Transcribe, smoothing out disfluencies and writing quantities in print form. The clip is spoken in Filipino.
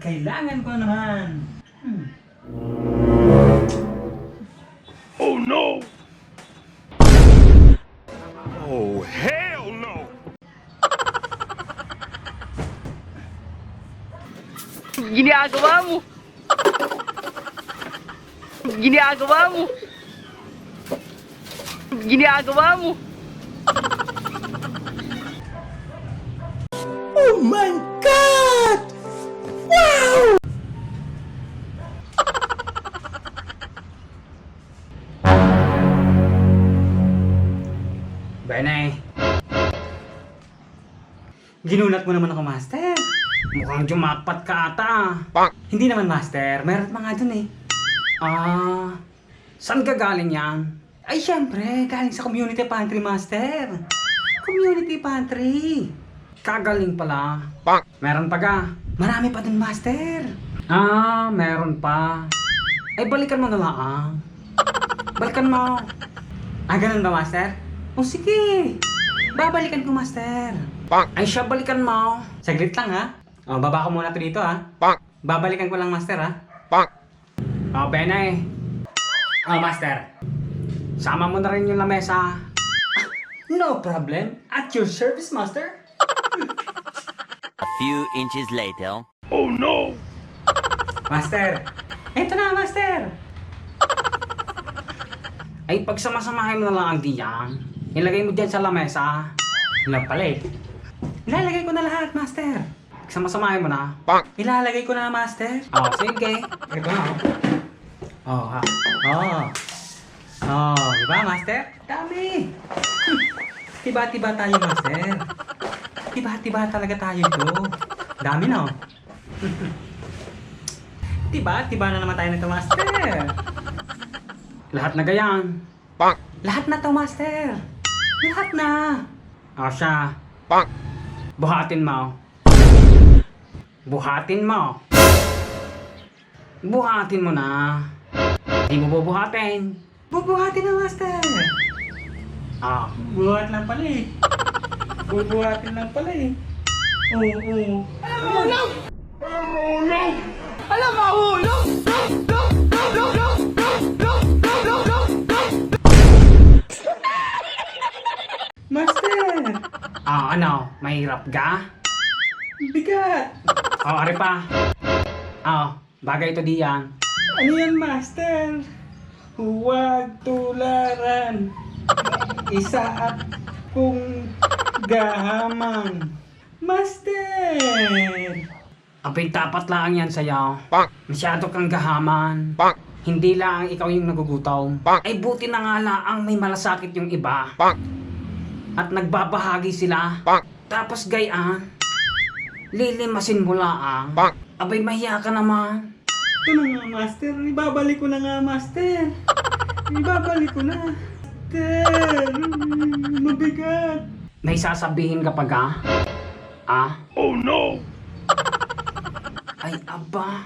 Kailangan ko naman. Oh no! Oh hell no! Ginagawa mo. Ginagawa mo. Ginagawa mo. Oh my God! Wow! Benay. Ginulat mo naman ako, Master. Mukhang jumakpat ka ata. Hindi naman, Master. Meron pa nga dun eh. Saan ka galing yan? Ay, syempre. Galing sa community pantry, Master. Community pantry. Kagaling pala. Meron pa ka. Marami pa dun, Master. Meron pa. Ay, balikan mo na lang. Balikan mo. Ganun ba, Master? O sige. Babalikan ko, Master. Ay siya, balikan mo. Saglit lang, ha? Baba ko muna to dito, ha? Babalikan ko lang, Master, ha? Benay. Master. Sama mo na rin yung lamesa. No problem. At your service, Master. A few inches later. Oh no! Master. Eto na, Master. Ay, pagsamasamahin mo na lang ang diyan. Ilagay mo dyan sa lamesa. Ilang pala eh. Ilalagay ko na lahat, Master. Pagsamasamahin mo na. Ilalagay ko na, Master. Sige. Ito na, diba, Master? Dami. Tiba-tiba tayo, Master. Tiba-tiba talaga tayo ito. Dami na, Tiba-tiba na naman tayo nito, Master. Lahat na gayan. Lahat na to, Master. Lahat na. Siya. Buhatin mo. Buhatin mo. Buhatin mo na. Di mo bubuhatin. Bubuhatin na, Master. Buhat lang pala eh. Bubuhatin lang pala eh. Oo. Alam mo, hulog! Master! Mahirap ka? Bigat! Ari pa. Bagay ito diyan. Ano yan, Master? Huwag tularan. Isa at kung gahamang. Master! Abay, tapat lang yan sa'yo. Masyado kang gahaman. Hindi lang ikaw yung nagugutom. Ay, buti na nga lang may malasakit yung iba. At nagbabahagi sila. Tapos gayaan, lilimasin mo lang. Abay, mahiya ka naman. Ito na nga, Master. Ibabalik ko na nga, Master. Ibabalik ko na. Master, mabigat. May sasabihin ka pa ka? Oh no! Ay, aba.